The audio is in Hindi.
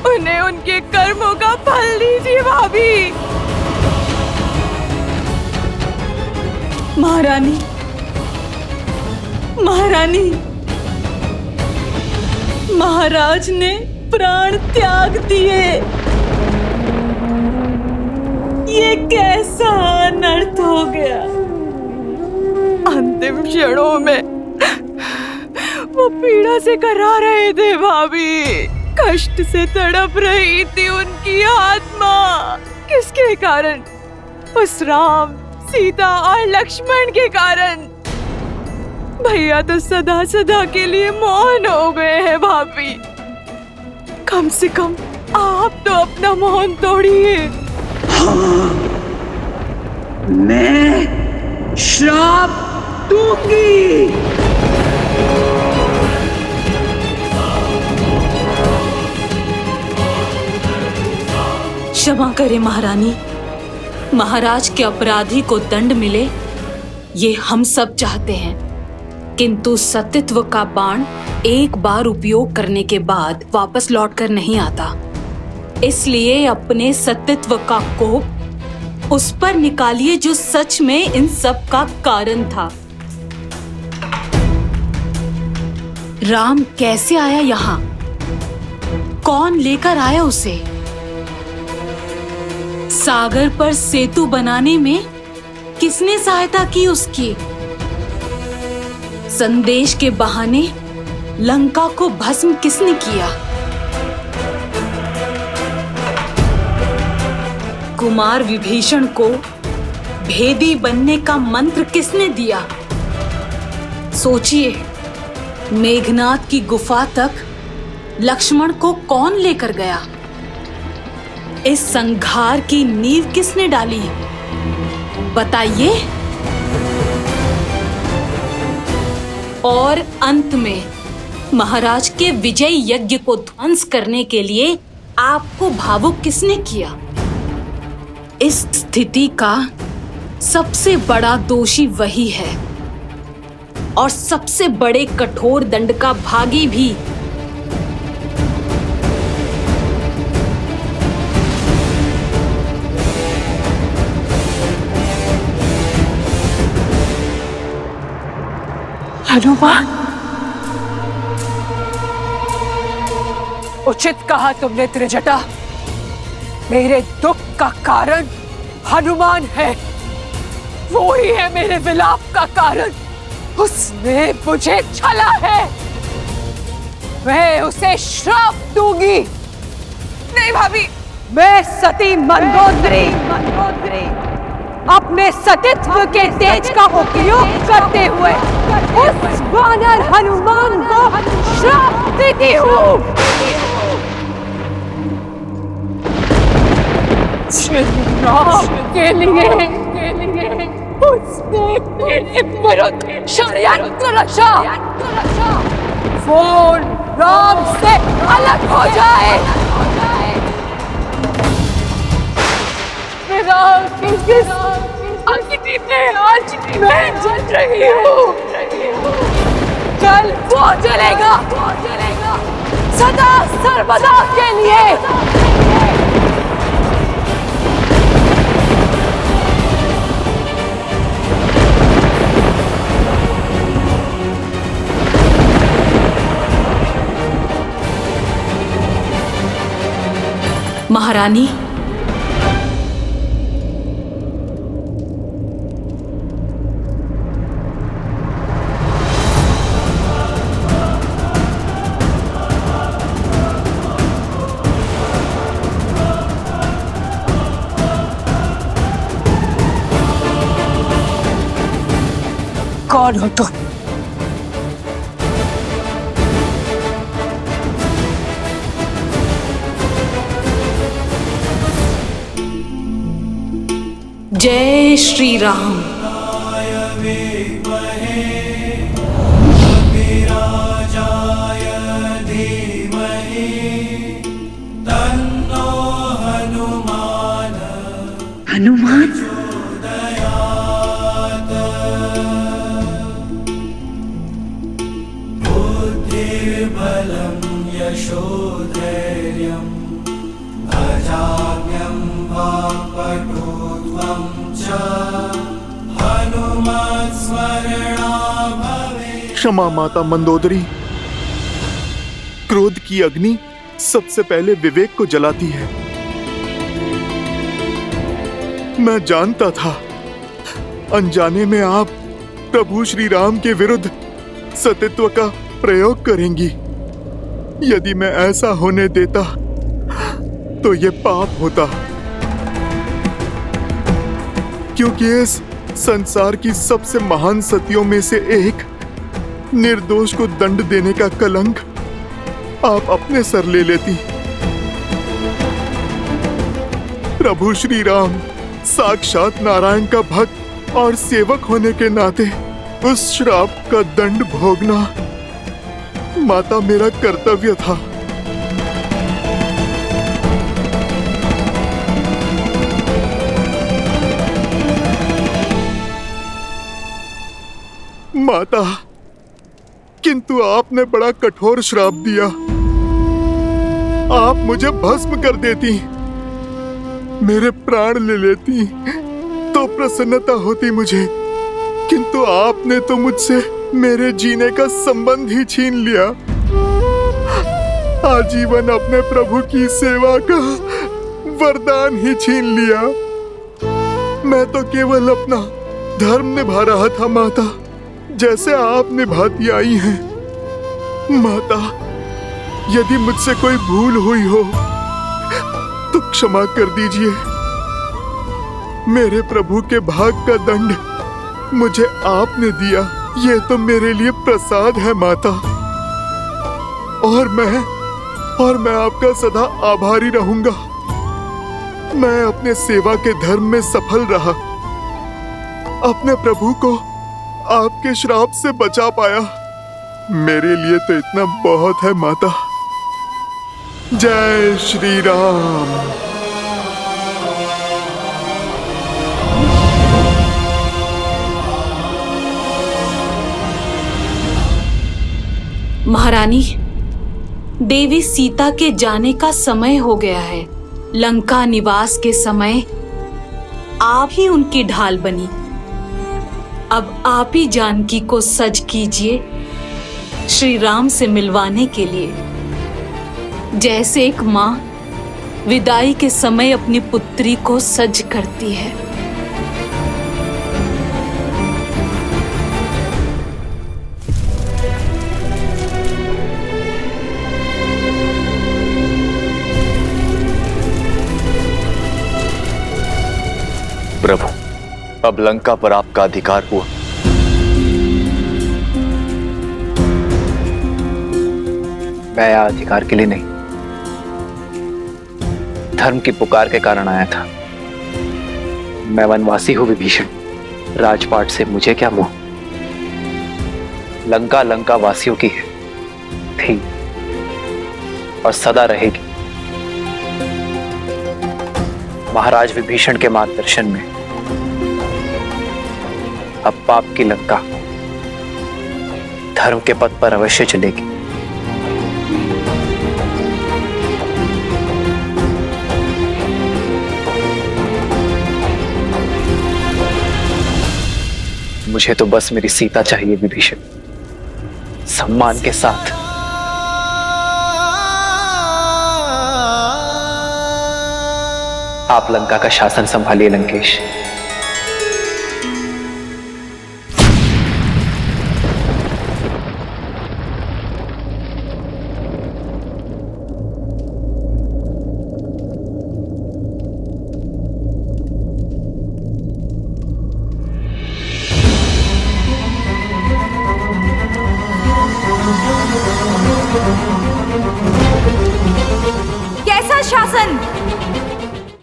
उन्हें उनके कर्मों का फल दीजिए भाभी। महारानी, महारानी, महाराज ने प्राण त्याग दिए। ये कैसा अनर्थ हो गया। अंतिम क्षणों में वो पीड़ा से करा रहे थे भाभी। कष्ट से तड़प रही थी उनकी आत्मा। किसके कारण? उस राम, सीता और लक्ष्मण के कारण। भैया तो सदा सदा के लिए मौन हो गए हैं भाभी। कम से कम आप तो अपना मौन तोड़िए। हाँ, मैं श्राप दूंगी। क्षमा करें महारानी, महाराज के अपराधी को दंड मिले ये हम सब चाहते हैं, किंतु सतीत्व का बाण एक बार उपयोग करने के बाद वापस लौटकर नहीं आता। इसलिए अपने सतीत्व का कोप उस पर निकालिए जो सच में इन सब का कारण था। राम कैसे आया यहाँ? कौन लेकर आया उसे? सागर पर सेतु बनाने में किसने सहायता की उसकी? संदेश के बहाने लंका को भस्म किसने किया? कुमार विभीषण को भेदी बनने का मंत्र किसने दिया? सोचिए, मेघनाद की गुफा तक लक्ष्मण को कौन लेकर गया? इस संघार की नींव किसने डाली? बताइए। और अंत में महाराज के विजय यज्ञ को ध्वंस करने के लिए आपको भावुक किसने किया? इस स्थिति का सबसे बड़ा दोषी वही है और सबसे बड़े कठोर दंड का भागी भी। हनुमान, उचित कहा तुमने त्रिजटा। मेरे दुख का कारण हनुमान है। वो ही है मेरे विलाप का कारण। उसने मुझे छला है। मैं उसे श्राप दूंगी। नहीं भाभी, मैं सती मंदोदरी अपने सतीत्व के तेज का उपयोग करते हुए उस वानर हनुमान को श्राप देती हूँ। राम के लिए उसने मेरे विरुद्ध षड्यंत्र रचा। वो राम से अलग हो जाए। मेरा किस अग्नि में आज मैं जल रही हूँ। कल वो जलेगा सदा सर्वदा के लिए। महारानी, कौन हो तुम? जय श्री राम। हनुमान, बुद्धिर्बलं यशोधैर्यम् क्षमा माता मंदोदरी। क्रोध की अग्नि सबसे पहले विवेक को जलाती है। मैं जानता था अनजाने में आप प्रभु श्री राम के विरुद्ध सतीत्व का प्रयोग करेंगी। यदि मैं ऐसा होने देता तो ये पाप होता, क्योंकि इस संसार की सबसे महान सतियों में से एक निर्दोष को दंड देने का कलंक आप अपने सर ले लेती। प्रभु श्री राम साक्षात नारायण का भक्त और सेवक होने के नाते उस श्राप का दंड भोगना माता मेरा कर्तव्य था। माता, किंतु आपने बड़ा कठोर श्राप दिया। आप मुझे भस्म कर देती, मेरे प्राण ले लेती तो प्रसन्नता होती मुझे, किंतु आपने तो मुझसे मेरे जीने का संबंध ही छीन लिया। आजीवन अपने प्रभु की सेवा का वरदान ही छीन लिया। मैं तो केवल अपना धर्म निभा रहा था माता, जैसे आप निभाती आई हैं। माता, यदि मुझसे कोई भूल हुई हो तो क्षमा कर दीजिए। मेरे प्रभु के भाग का दंड मुझे आपने दिया, ये तो मेरे लिए प्रसाद है माता। और मैं आपका सदा आभारी रहूंगा। मैं अपने सेवा के धर्म में सफल रहा, अपने प्रभु को आपके श्राप से बचा पाया। मेरे लिए तो इतना बहुत है माता। जय श्री राम। महारानी, देवी सीता के जाने का समय हो गया है। लंका निवास के समय आप ही उनकी ढाल बनी। अब आप ही जानकी को सज कीजिए श्री राम से मिलवाने के लिए, जैसे एक माँ विदाई के समय अपनी पुत्री को सज करती है। प्रभु, अब लंका पर आपका अधिकार हुआ। मैं यहाँ अधिकार के लिए नहीं, धर्म की पुकार के कारण आया था। मैं वनवासी हूं विभीषण, राजपाट से मुझे क्या मोह। लंका लंका वासियों की है, थी और सदा रहेगी। महाराज विभीषण के मार्गदर्शन में अब पाप की लंका धर्म के पथ पर अवश्य चलेगी। मुझे तो बस मेरी सीता चाहिए विभीषण, सम्मान के साथ। आप लंका का शासन संभालिए लंकेश। कैसा शासन?